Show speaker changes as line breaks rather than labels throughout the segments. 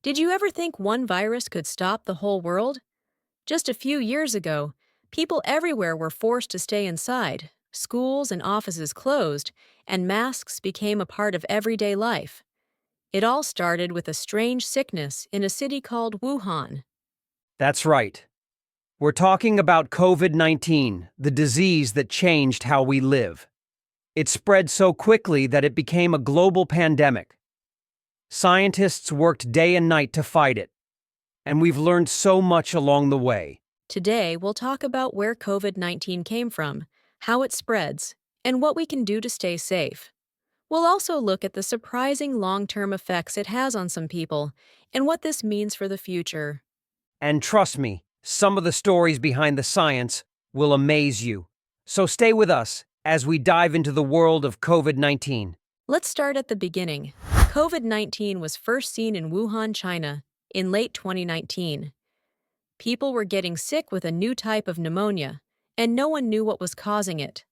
Did you ever think one virus could stop the whole world? Just a few years ago, people everywhere were forced to stay inside, schools and offices closed, and masks became a part of everyday life. It all started with a strange sickness in a city called Wuhan.
That's right. We're talking about COVID-19, the disease that changed how we live. It spread so quickly that it became a global pandemic. Scientists worked day and night to fight it, and we've learned so much along the way.
Today, we'll talk about where COVID-19 came from, how it spreads, and what we can do to stay safe. We'll also look at the surprising long-term effects it has on some people and what this means for the future.
And trust me, some of the stories behind the science will amaze you. So stay with us as we dive into the world of COVID-19.
Let's start at the beginning. COVID-19 was first seen in Wuhan, China, in late 2019. People were getting sick with a new type of pneumonia, and no one knew what was causing it.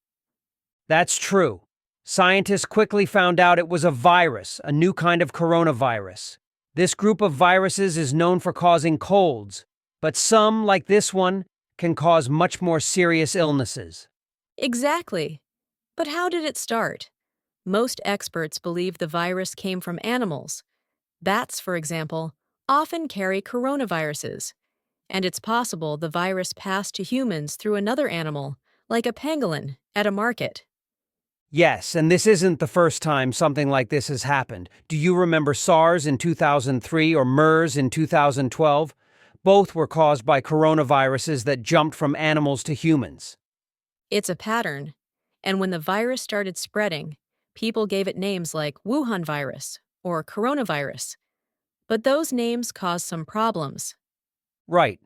That's true. Scientists quickly found out it was a virus, a new kind of coronavirus. This group of viruses is known for causing colds, but some, like this one, can cause much more serious illnesses.
Exactly. But how did it start? Most experts believe the virus came from animals. Bats, for example, often carry coronaviruses. And it's possible the virus passed to humans through another animal, like a pangolin, at a market.
Yes, and this isn't the first time something like this has happened. Do you remember SARS in 2003 or MERS in 2012? Both were caused by coronaviruses that jumped from animals to humans.
It's a pattern. And when the virus started spreading, people gave it names like Wuhan virus or coronavirus. But those names caused some problems.
Right.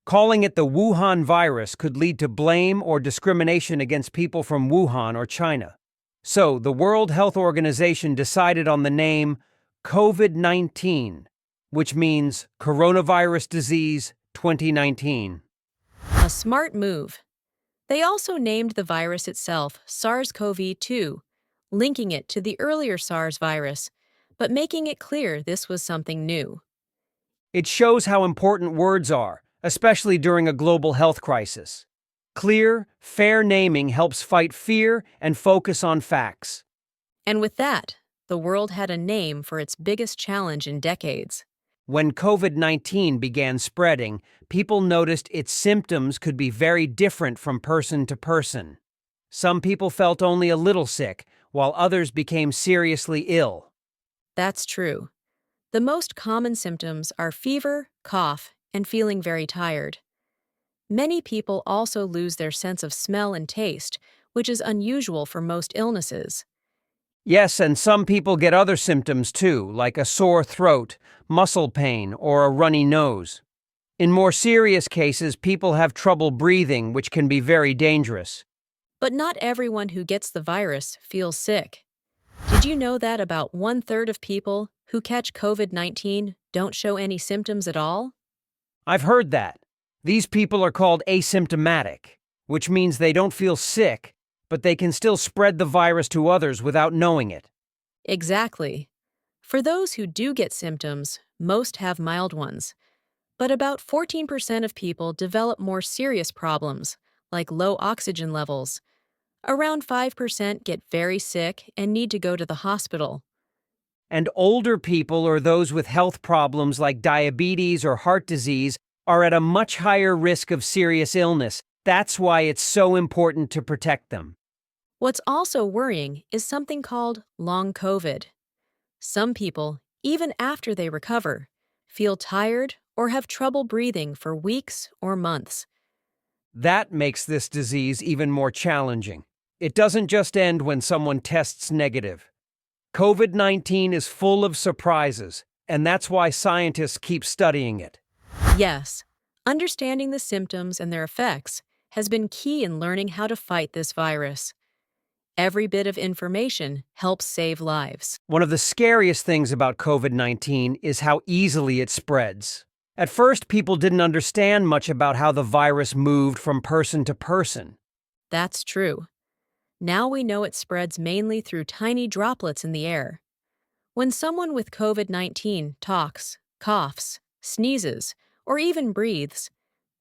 Calling it the Wuhan virus could lead to blame or discrimination against people from Wuhan or China. So, the World Health Organization decided on the name COVID-19, which means Coronavirus Disease 2019.
A smart move. They also named the virus itself SARS-CoV-2, linking it to the earlier SARS virus, but making it clear this was something new.
It shows how important words are, especially during a global health crisis. Clear, fair naming helps fight fear and focus on facts.
And with that, the world had a name for its biggest challenge in decades.
When COVID-19 began spreading, people noticed its symptoms could be very different from person to person. Some people felt only a little sick, while others became seriously ill.
That's true. The most common symptoms are fever, cough, and feeling very tired. Many people also lose their sense of smell and taste, which is unusual for most illnesses.
Yes, and some people get other symptoms too, like a sore throat, muscle pain, or a runny nose. In more serious cases, people have trouble breathing, which can be very dangerous.
But not everyone who gets the virus feels sick. Did you know that about 1/3 of people who catch COVID-19 don't show any symptoms at all?
I've heard that. These people are called asymptomatic, which means they don't feel sick, but they can still spread the virus to others without knowing it.
Exactly. For those who do get symptoms, most have mild ones. But about 14% of people develop more serious problems, like low oxygen levels. Around 5% get very sick and need to go to the hospital.
And older people or those with health problems like diabetes or heart disease are at a much higher risk of serious illness. That's why it's so important to protect them.
What's also worrying is something called long COVID. Some people, even after they recover, feel tired or have trouble breathing for weeks or months.
That makes this disease even more challenging. It doesn't just end when someone tests negative. COVID-19 is full of surprises, and that's why scientists keep studying it.
Yes, understanding the symptoms and their effects has been key in learning how to fight this virus. Every bit of information helps save lives.
One of the scariest things about COVID-19 is how easily it spreads. At first, people didn't understand much about how the virus moved from person to person.
That's true. Now we know it spreads mainly through tiny droplets in the air. When someone with COVID-19 talks, coughs, sneezes, or even breathes,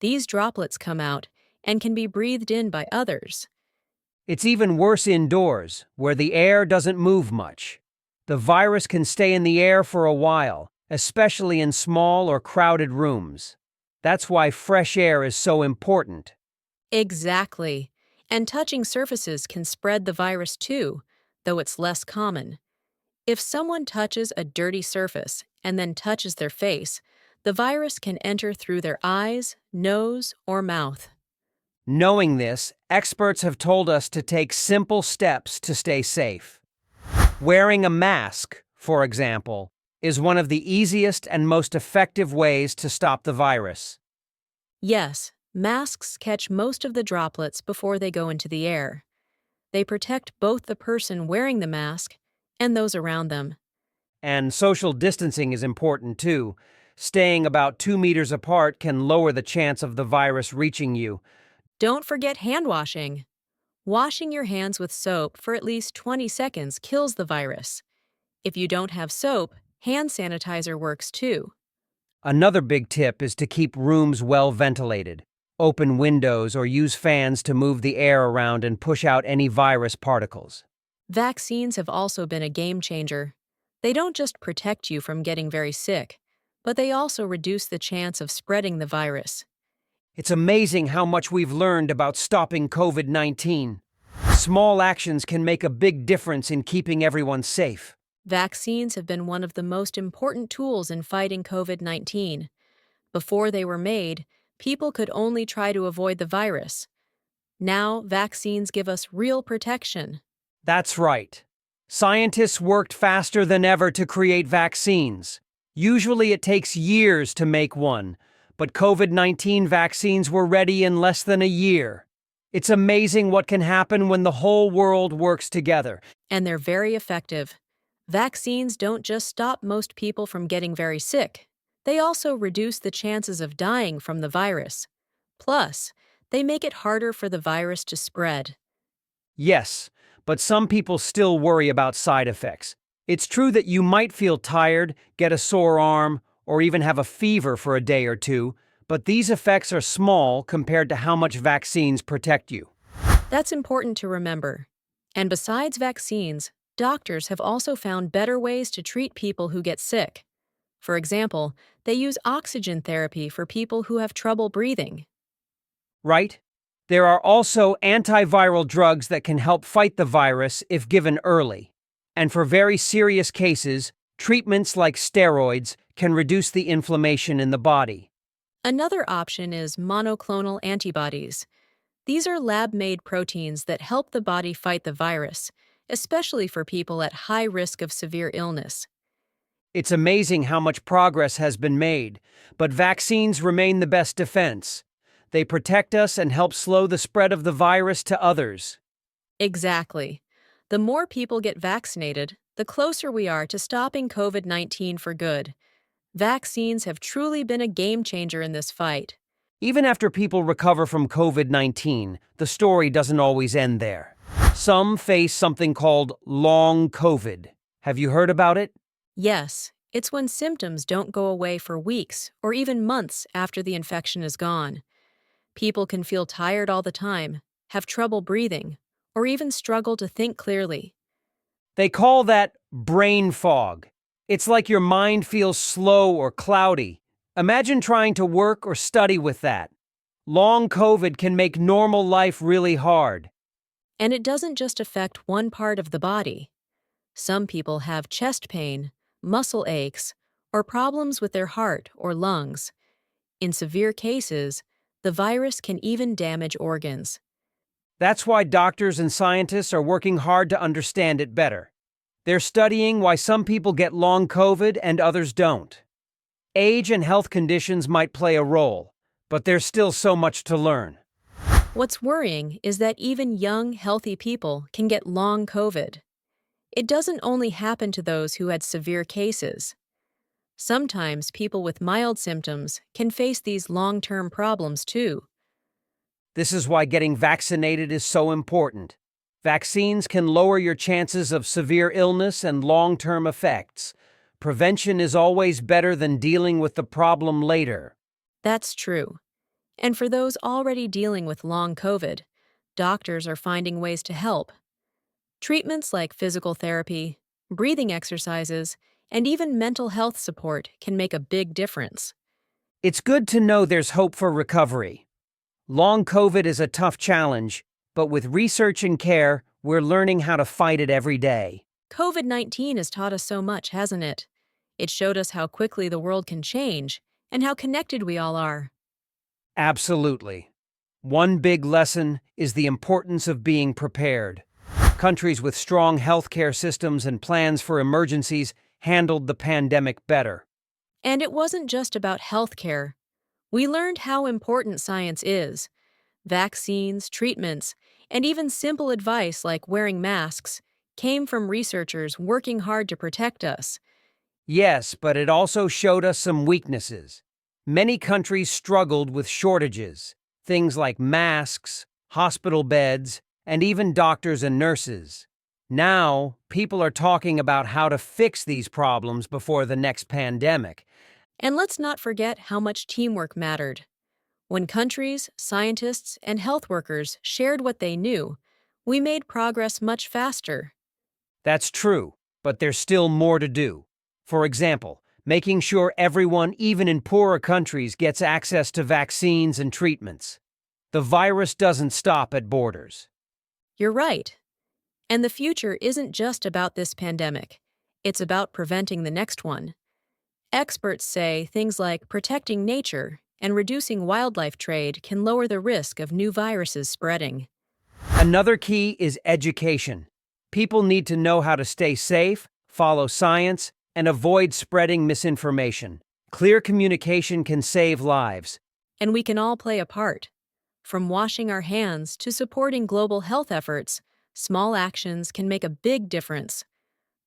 these droplets come out and can be breathed in by others.
It's even worse indoors, where the air doesn't move much. The virus can stay in the air for a while, especially in small or crowded rooms. That's why fresh air is so important.
Exactly. And touching surfaces can spread the virus too, though it's less common. If someone touches a dirty surface and then touches their face, the virus can enter through their eyes, nose, or mouth.
Knowing this, experts have told us to take simple steps to stay safe. Wearing a mask, for example, is one of the easiest and most effective ways to stop the virus.
Yes, masks catch most of the droplets before they go into the air. They protect both the person wearing the mask and those around them.
And social distancing is important too. Staying about 2 meters apart can lower the chance of the virus reaching you.
Don't forget hand washing. Washing your hands with soap for at least 20 seconds kills the virus. If you don't have soap, hand sanitizer works too.
Another big tip is to keep rooms well ventilated. Open windows or use fans to move the air around and push out any virus particles.
Vaccines have also been a game changer. They don't just protect you from getting very sick, but they also reduce the chance of spreading the virus.
It's amazing how much we've learned about stopping COVID-19. Small actions can make a big difference in keeping everyone safe.
Vaccines have been one of the most important tools in fighting COVID-19. Before they were made, people could only try to avoid the virus. Now, vaccines give us real protection.
That's right. Scientists worked faster than ever to create vaccines. Usually it takes years to make one, but COVID-19 vaccines were ready in less than a year. It's amazing what can happen when the whole world works together.
And they're very effective. Vaccines don't just stop most people from getting very sick, they also reduce the chances of dying from the virus. Plus, they make it harder for the virus to spread.
Yes, but some people still worry about side effects. It's true that you might feel tired, get a sore arm, or even have a fever for a day or two, but these effects are small compared to how much vaccines protect you.
That's important to remember. And besides vaccines, doctors have also found better ways to treat people who get sick. For example, they use oxygen therapy for people who have trouble breathing.
Right? There are also antiviral drugs that can help fight the virus if given early. And for very serious cases, treatments like steroids can reduce the inflammation in the body.
Another option is monoclonal antibodies. These are lab-made proteins that help the body fight the virus, especially for people at high risk of severe illness.
It's amazing how much progress has been made, but vaccines remain the best defense. They protect us and help slow the spread of the virus to others.
Exactly. The more people get vaccinated, the closer we are to stopping COVID-19 for good. Vaccines have truly been a game changer in this fight.
Even after people recover from COVID-19, the story doesn't always end there. Some face something called long COVID. Have you heard about it?
Yes, it's when symptoms don't go away for weeks or even months after the infection is gone. People can feel tired all the time, have trouble breathing, or even struggle to think clearly.
They call that brain fog. It's like your mind feels slow or cloudy. Imagine trying to work or study with that. Long COVID can make normal life really hard.
And it doesn't just affect one part of the body. Some people have chest pain, muscle aches, or problems with their heart or lungs. In severe cases, the virus can even damage organs.
That's why doctors and scientists are working hard to understand it better. They're studying why some people get long COVID and others don't. Age and health conditions might play a role, but there's still so much to learn.
What's worrying is that even young, healthy people can get long COVID. It doesn't only happen to those who had severe cases. Sometimes people with mild symptoms can face these long-term problems too.
This is why getting vaccinated is so important. Vaccines can lower your chances of severe illness and long-term effects. Prevention is always better than dealing with the problem later.
That's true. And for those already dealing with long COVID, doctors are finding ways to help. Treatments like physical therapy, breathing exercises, and even mental health support can make a big difference.
It's good to know there's hope for recovery. Long COVID is a tough challenge, but with research and care, we're learning how to fight it every day.
COVID-19 has taught us so much, hasn't it? It showed us how quickly the world can change and how connected we all are.
Absolutely. One big lesson is the importance of being prepared. Countries with strong healthcare systems and plans for emergencies handled the pandemic better.
And it wasn't just about healthcare. We learned how important science is. Vaccines, treatments, and even simple advice like wearing masks came from researchers working hard to protect us.
Yes, but it also showed us some weaknesses. Many countries struggled with shortages, things like masks, hospital beds, and even doctors and nurses. Now, people are talking about how to fix these problems before the next pandemic.
And let's not forget how much teamwork mattered. When countries, scientists, and health workers shared what they knew, we made progress much faster.
That's true, but there's still more to do. For example, making sure everyone, even in poorer countries, gets access to vaccines and treatments. The virus doesn't stop at borders.
You're right. And the future isn't just about this pandemic. It's about preventing the next one. Experts say things like protecting nature and reducing wildlife trade can lower the risk of new viruses spreading.
Another key is education. People need to know how to stay safe, follow science, and avoid spreading misinformation. Clear communication can save lives.
And we can all play a part. From washing our hands to supporting global health efforts, small actions can make a big difference.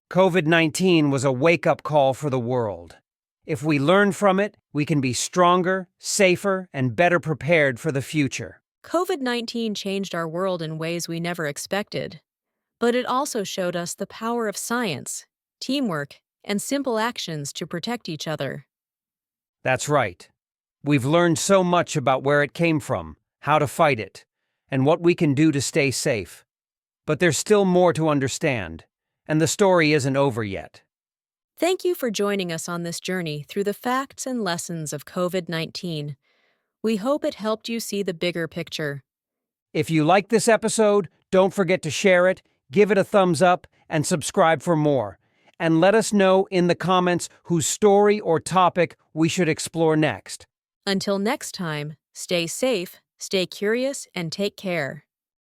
COVID-19 was a wake-up call for the world. If we learn from it, we can be stronger, safer, and better prepared for the future.
COVID-19 changed our world in ways we never expected. But it also showed us the power of science, teamwork, and simple actions to protect each other.
That's right. We've learned so much about where it came from, how to fight it, and what we can do to stay safe. But there's still more to understand, and the story isn't over yet.
Thank you for joining us on this journey through the facts and lessons of COVID-19. We hope it helped you see the bigger picture.
If you like this episode, don't forget to share it, give it a thumbs up, and subscribe for more. And let us know in the comments whose story or topic we should explore next.
Until next time, stay safe, stay curious, and take care.